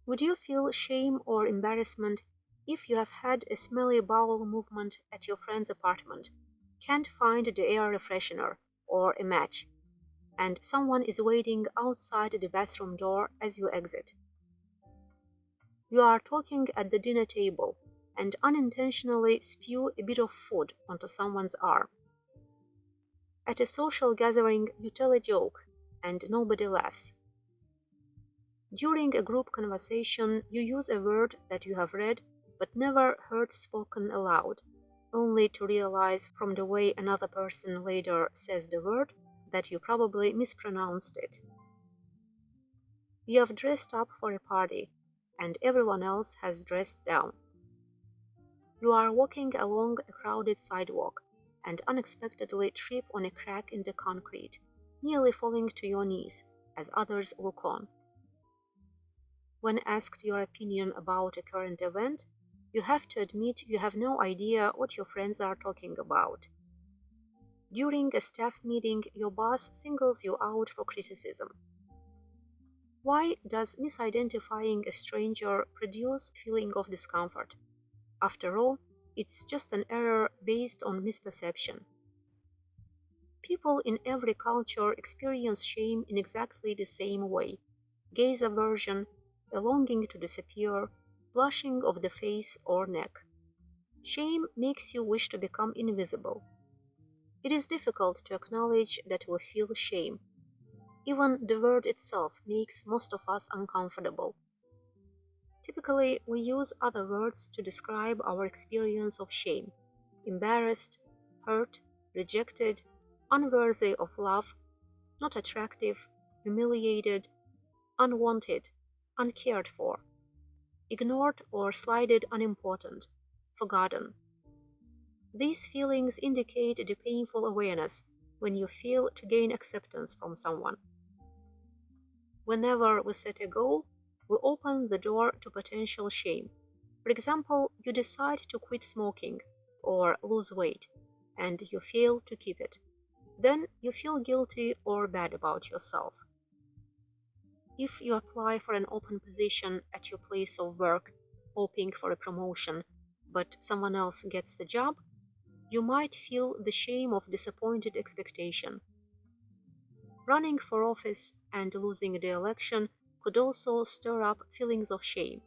Would you feel shame or embarrassment if you have had a smelly bowel movement at your friend's apartment, can't find the air freshener or a match, and someone is waiting outside the bathroom door as you exit? You are talking at the dinner table and unintentionally spew a bit of food onto someone's arm. At a social gathering, you tell a joke and nobody laughs. During a group conversation, you use a word that you have read but never heard spoken aloud, only to realize from the way another person later says the word that you probably mispronounced it. You have dressed up for a party, and everyone else has dressed down. You are walking along a crowded sidewalk and unexpectedly trip on a crack in the concrete, nearly falling to your knees as others look on. When asked your opinion about a current event, you have to admit you have no idea what your friends are talking about. During a staff meeting, your boss singles you out for criticism. Why does misidentifying a stranger produce a feeling of discomfort? After all, it's just an error based on misperception. People in every culture experience shame in exactly the same way: gaze aversion, a longing to disappear, blushing of the face or neck. Shame makes you wish to become invisible. It is difficult to acknowledge that we feel shame. Even the word itself makes most of us uncomfortable. Typically, we use other words to describe our experience of shame: embarrassed, hurt, rejected, unworthy of love, not attractive, humiliated, unwanted, uncared for, ignored or slighted unimportant, forgotten. These feelings indicate the painful awareness when you fail to gain acceptance from someone. Whenever we set a goal, we open the door to potential shame. For example, you decide to quit smoking or lose weight, and you fail to keep it. Then you feel guilty or bad about yourself. If you apply for an open position at your place of work, hoping for a promotion, but someone else gets the job, you might feel the shame of disappointed expectation. Running for office and losing the election could also stir up feelings of shame.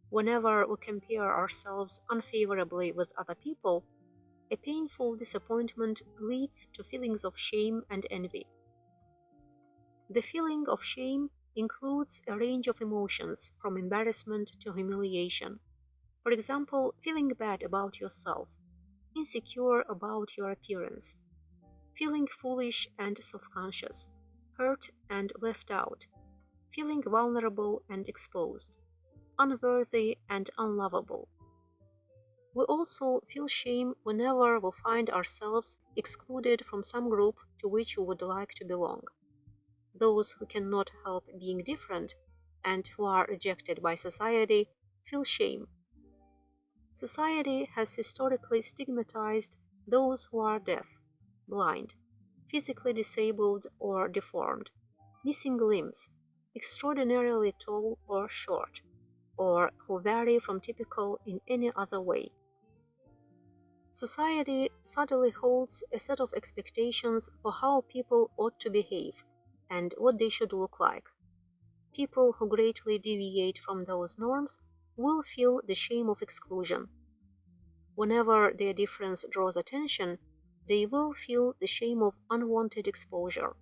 Whenever we compare ourselves unfavorably with other people, a painful disappointment leads to feelings of shame and envy. The feeling of shame includes a range of emotions from embarrassment to humiliation. For example, feeling bad about yourself, insecure about your appearance, feeling foolish and self-conscious, hurt and left out, feeling vulnerable and exposed, unworthy and unlovable. We also feel shame whenever we find ourselves excluded from some group to which we would like to belong. Those who cannot help being different and who are rejected by society feel shame. Society has historically stigmatized those who are deaf, blind, physically disabled or deformed, missing limbs, extraordinarily tall or short, or who vary from typical in any other way. Society subtly holds a set of expectations for how people ought to behave and what they should look like. People who greatly deviate from those norms will feel the shame of exclusion. Whenever their difference draws attention, they will feel the shame of unwanted exposure.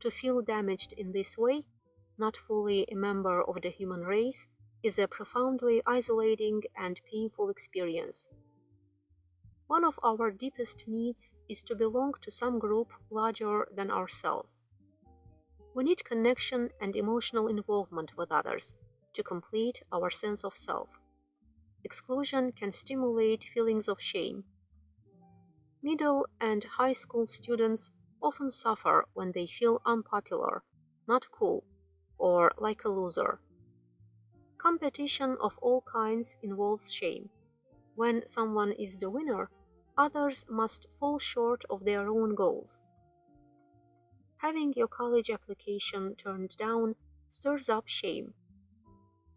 To feel damaged in this way, not fully a member of the human race, is a profoundly isolating and painful experience. One of our deepest needs is to belong to some group larger than ourselves. We need connection and emotional involvement with others to complete our sense of self. Exclusion can stimulate feelings of shame. Middle and high school students often suffer when they feel unpopular, not cool, or like a loser. Competition of all kinds involves shame. When someone is the winner, others must fall short of their own goals. Having your college application turned down stirs up shame.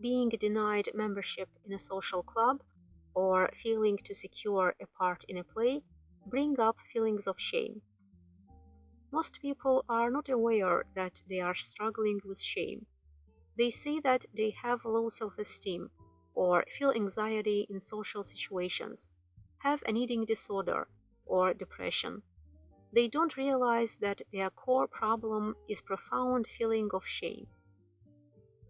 being denied membership in a social club, or failing to secure a part in a play bring up feelings of shame. Most people are not aware that they are struggling with shame. They say that they have low self esteem or feel anxiety in social situations, have an eating disorder, or depression. They don't realize that their core problem is profound feeling of shame.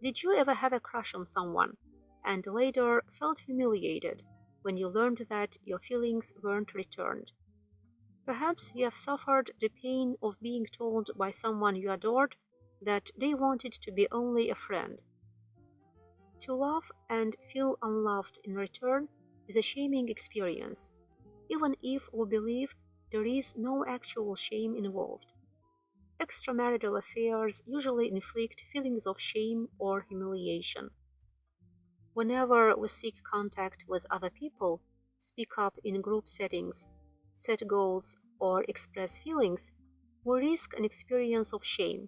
Did you ever have a crush on someone and later felt humiliated when you learned that your feelings weren't returned? Perhaps you have suffered the pain of being told by someone you adored that they wanted to be only a friend. To love and feel unloved in return is a shaming experience, even if we believe there is no actual shame involved. Extramarital affairs usually inflict feelings of shame or humiliation. Whenever we seek contact with other people, speak up in group settings, set goals, or express feelings, we risk an experience of shame.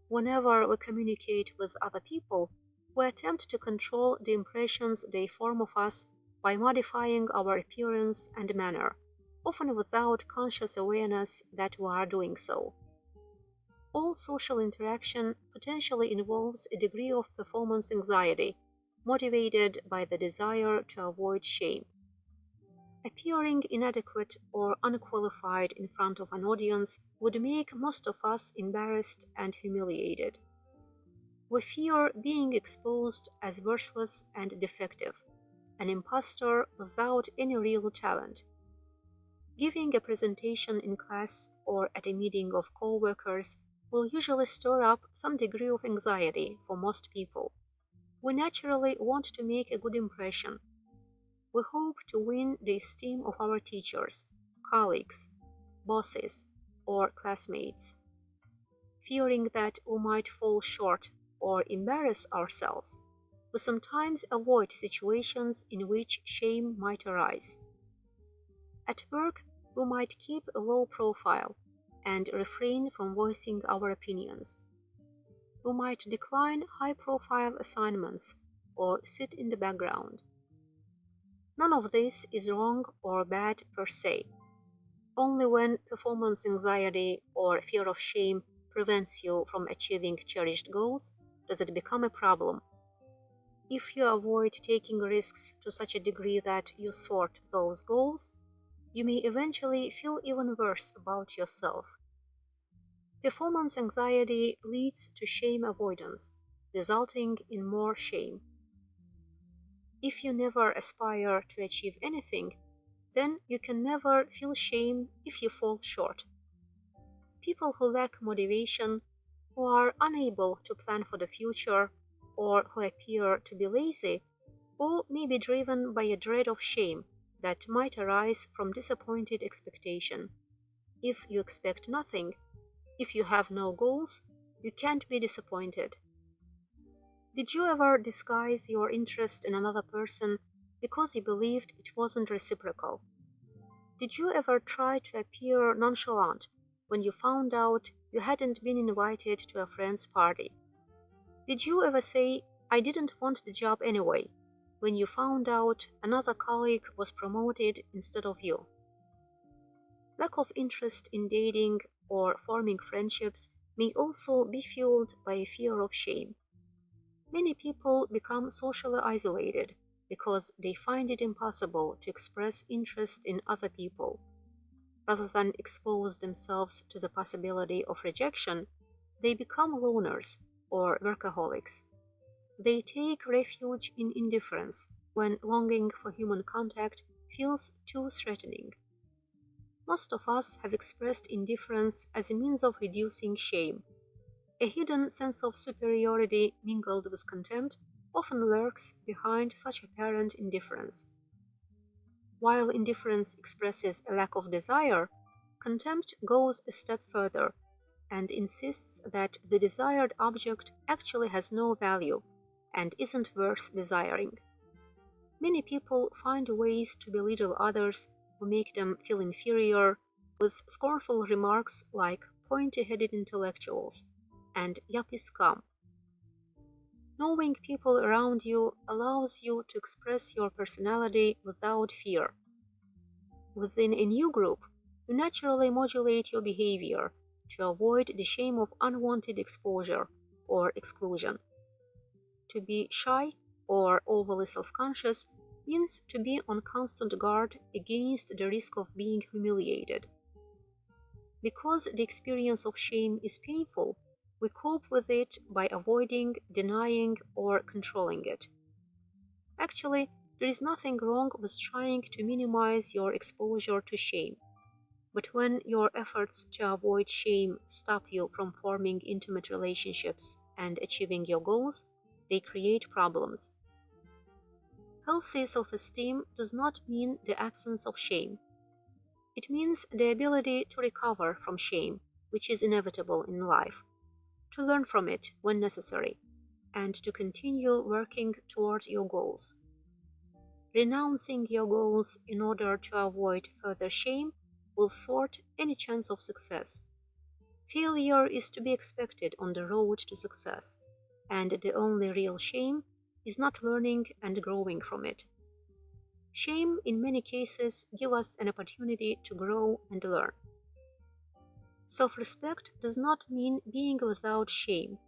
Whenever we communicate with other people, we attempt to control the impressions they form of us by modifying our appearance and manner, often without conscious awareness that we are doing so. All social interaction potentially involves a degree of performance anxiety, motivated by the desire to avoid shame. Appearing inadequate or unqualified in front of an audience would make most of us embarrassed and humiliated. We fear being exposed as worthless and defective, an imposter without any real talent. Giving a presentation in class or at a meeting of co-workers will usually stir up some degree of anxiety for most people. We naturally want to make a good impression. We hope to win the esteem of our teachers, colleagues, bosses, or classmates. Fearing that we might fall short or embarrass ourselves, we sometimes avoid situations in which shame might arise. At work, we might keep a low profile and refrain from voicing our opinions. We might decline high-profile assignments or sit in the background. None of this is wrong or bad per se. Only when performance anxiety or fear of shame prevents you from achieving cherished goals does it become a problem. If you avoid taking risks to such a degree that you thwart those goals, you may eventually feel even worse about yourself. Performance anxiety leads to shame avoidance, resulting in more shame. If you never aspire to achieve anything, then you can never feel shame if you fall short. People who lack motivation, who are unable to plan for the future, or who appear to be lazy, all may be driven by a dread of shame that might arise from disappointed expectation. If you expect nothing, if you have no goals, you can't be disappointed. Did you ever disguise your interest in another person because you believed it wasn't reciprocal? Did you ever try to appear nonchalant when you found out you hadn't been invited to a friend's party? Did you ever say, "I didn't want the job anyway," when you found out another colleague was promoted instead of you? Lack of interest in dating or forming friendships may also be fueled by a fear of shame. Many people become socially isolated because they find it impossible to express interest in other people. Rather than expose themselves to the possibility of rejection, they become loners or workaholics. They take refuge in indifference when longing for human contact feels too threatening. Most of us have expressed indifference as a means of reducing shame. A hidden sense of superiority mingled with contempt often lurks behind such apparent indifference. While indifference expresses a lack of desire, contempt goes a step further and insists that the desired object actually has no value and isn't worth desiring. Many people find ways to belittle others who make them feel inferior with scornful remarks like pointy-headed intellectuals and yuppie scum. Knowing people around you allows you to express your personality without fear. Within a new group, you naturally modulate your behavior to avoid the shame of unwanted exposure or exclusion. To be shy or overly self-conscious means to be on constant guard against the risk of being humiliated. Because the experience of shame is painful, we cope with it by avoiding, denying, or controlling it. Actually, there is nothing wrong with trying to minimize your exposure to shame. But when your efforts to avoid shame stop you from forming intimate relationships and achieving your goals, they create problems. Healthy self-esteem does not mean the absence of shame. It means the ability to recover from shame, which is inevitable in life, to learn from it when necessary, and to continue working toward your goals. Renouncing your goals in order to avoid further shame will thwart any chance of success. Failure is to be expected on the road to success, and the only real shame is not learning and growing from it. Shame, in many cases, gives us an opportunity to grow and learn. Self-respect does not mean being without shame.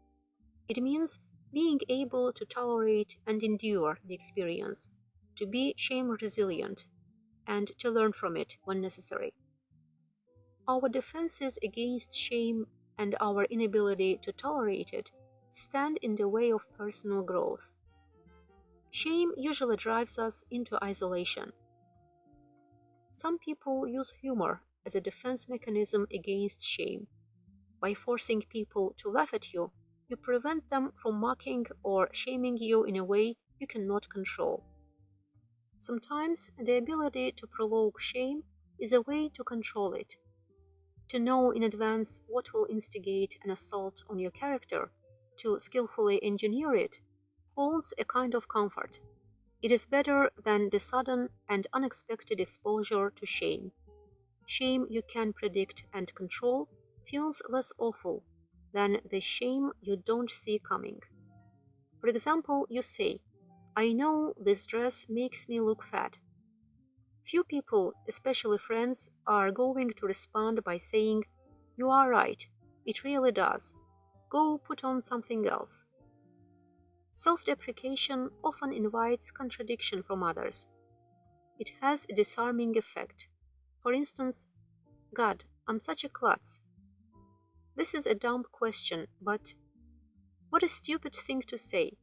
It means being able to tolerate and endure the experience, to be shame resilient, and to learn from it when necessary. Our defenses against shame and our inability to tolerate it stand in the way of personal growth. Shame usually drives us into isolation. Some people use humor as a defense mechanism against shame. By forcing people to laugh at you, you prevent them from mocking or shaming you in a way you cannot control. Sometimes the ability to provoke shame is a way to control it. To know in advance what will instigate an assault on your character, to skillfully engineer it, holds a kind of comfort. It is better than the sudden and unexpected exposure to shame. Shame you can predict and control feels less awful than the shame you don't see coming. For example, you say, "I know this dress makes me look fat." Few people, especially friends, are going to respond by saying, "You are right, it really does. Go put on something else." Self-deprecation often invites contradiction from others. It has a disarming effect. For instance, "God, I'm such a klutz." This is a dumb question, but what a stupid thing to say.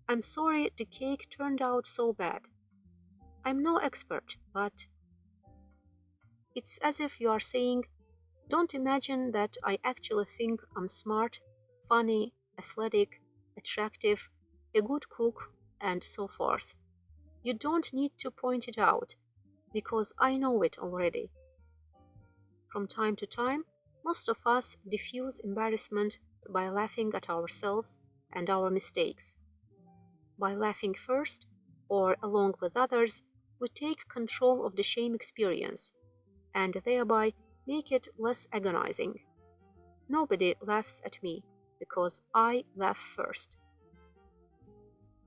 "I'm sorry the cake turned out so bad. I'm no expert, but..." It's as if you are saying, "Don't imagine that I actually think I'm smart, funny, athletic, attractive, a good cook, and so forth. You don't need to point it out, because I know it already." From time to time, most of us diffuse embarrassment by laughing at ourselves and our mistakes. By laughing first, or along with others, we take control of the shame experience, and thereby make it less agonizing. Nobody laughs at me, because I laugh first.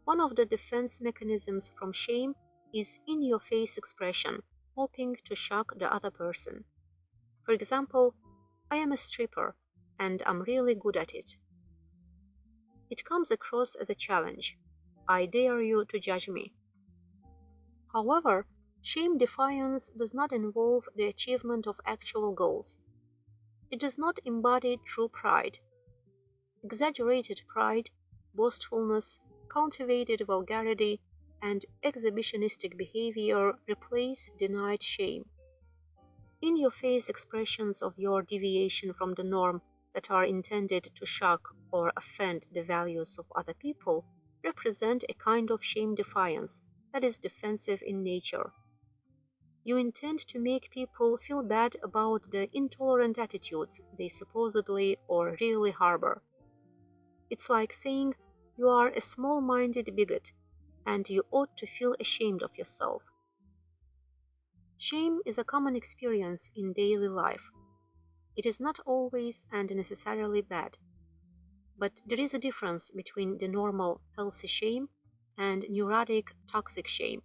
One of the defense mechanisms from shame is in-your-face expression, hoping to shock the other person. For example, "I am a stripper, and I'm really good at it." It comes across as a challenge. I dare you to judge me. However, shame defiance does not involve the achievement of actual goals. It does not embody true pride. Exaggerated pride, boastfulness, cultivated vulgarity, and exhibitionistic behavior replace denied shame. In-your-face expressions of your deviation from the norm that are intended to shock or offend the values of other people represent a kind of shame defiance that is defensive in nature. You intend to make people feel bad about the intolerant attitudes they supposedly or really harbor. It's like saying you are a small-minded bigot and you ought to feel ashamed of yourself. Shame is a common experience in daily life. It is not always and necessarily bad. But there is a difference between the normal, healthy shame and neurotic, toxic shame.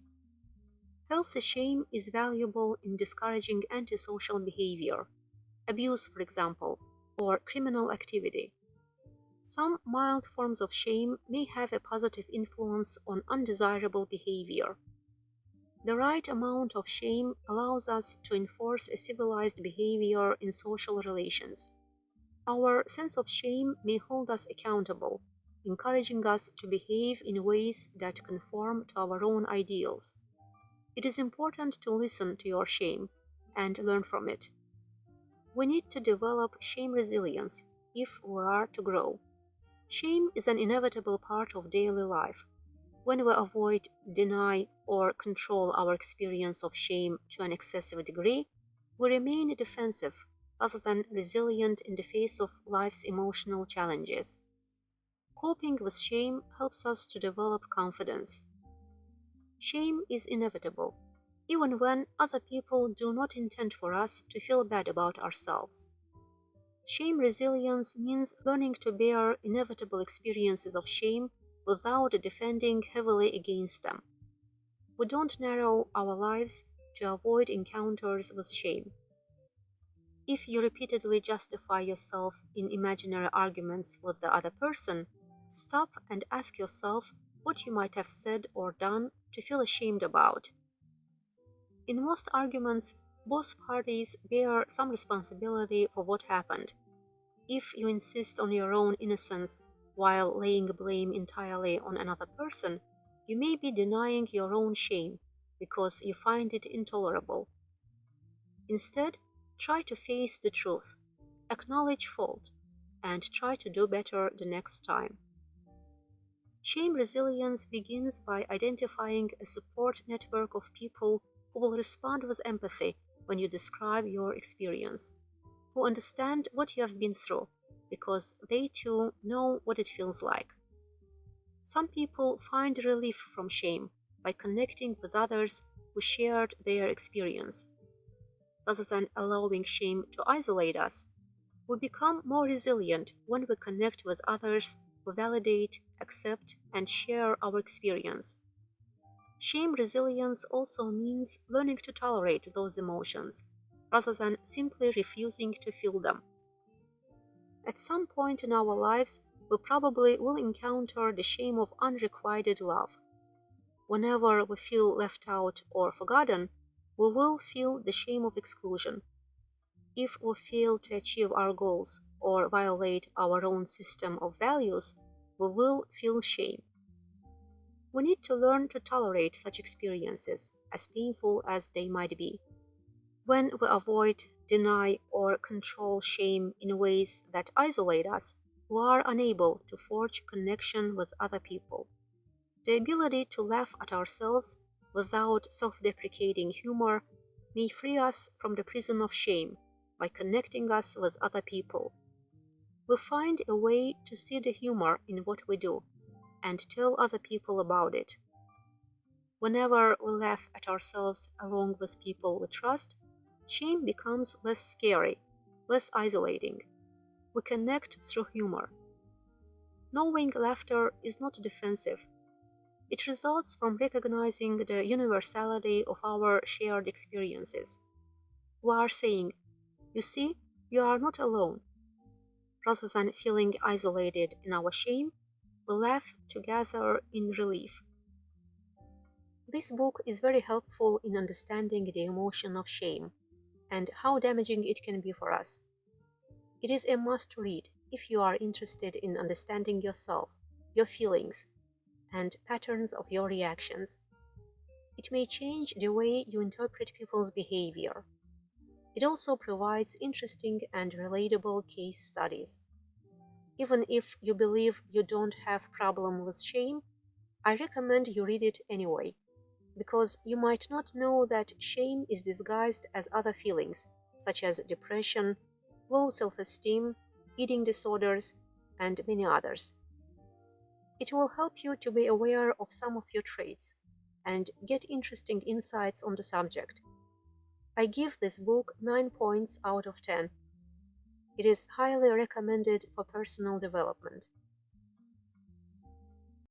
Healthy shame is valuable in discouraging antisocial behavior, abuse, for example, or criminal activity. Some mild forms of shame may have a positive influence on undesirable behavior. The right amount of shame allows us to enforce a civilized behavior in social relations. Our sense of shame may hold us accountable, encouraging us to behave in ways that conform to our own ideals. It is important to listen to your shame and learn from it. We need to develop shame resilience if we are to grow. Shame is an inevitable part of daily life. When we avoid, deny, or control our experience of shame to an excessive degree, we remain defensive rather than resilient in the face of life's emotional challenges. Coping with shame helps us to develop confidence. Shame is inevitable, even when other people do not intend for us to feel bad about ourselves. Shame resilience means learning to bear inevitable experiences of shame without defending heavily against them. We don't narrow our lives to avoid encounters with shame. If you repeatedly justify yourself in imaginary arguments with the other person, stop and ask yourself what you might have said or done to feel ashamed about. In most arguments, both parties bear some responsibility for what happened. If you insist on your own innocence while laying blame entirely on another person, you may be denying your own shame because you find it intolerable. Instead, try to face the truth, acknowledge fault, and try to do better the next time. Shame resilience begins by identifying a support network of people who will respond with empathy when you describe your experience, who understand what you have been through, because they too know what it feels like. Some people find relief from shame by connecting with others who shared their experience. Rather than allowing shame to isolate us, we become more resilient when we connect with others who validate, accept, and share our experience. Shame resilience also means learning to tolerate those emotions, rather than simply refusing to feel them. At some point in our lives, we probably will encounter the shame of unrequited love. Whenever we feel left out or forgotten, we will feel the shame of exclusion. If we fail to achieve our goals or violate our own system of values, we will feel shame. We need to learn to tolerate such experiences, as painful as they might be. When we avoid, deny, or control shame in ways that isolate us, we are unable to forge connection with other people. The ability to laugh at ourselves without self-deprecating humor may free us from the prison of shame by connecting us with other people. We find a way to see the humor in what we do and tell other people about it. Whenever we laugh at ourselves along with people we trust, shame becomes less scary, less isolating. We connect through humor. Knowing laughter is not defensive. It results from recognizing the universality of our shared experiences. We are saying, "You see, you are not alone." Rather than feeling isolated in our shame, we laugh together in relief. This book is very helpful in understanding the emotion of shame and how damaging it can be for us. It is a must read if you are interested in understanding yourself, your feelings, and patterns of your reactions. It may change the way you interpret people's behavior. It also provides interesting and relatable case studies. Even if you believe you don't have problem with shame, I recommend you read it anyway, because you might not know that shame is disguised as other feelings, such as depression, low self-esteem, eating disorders, and many others. It will help you to be aware of some of your traits and get interesting insights on the subject. I give this book 9 points out of 10. It is highly recommended for personal development.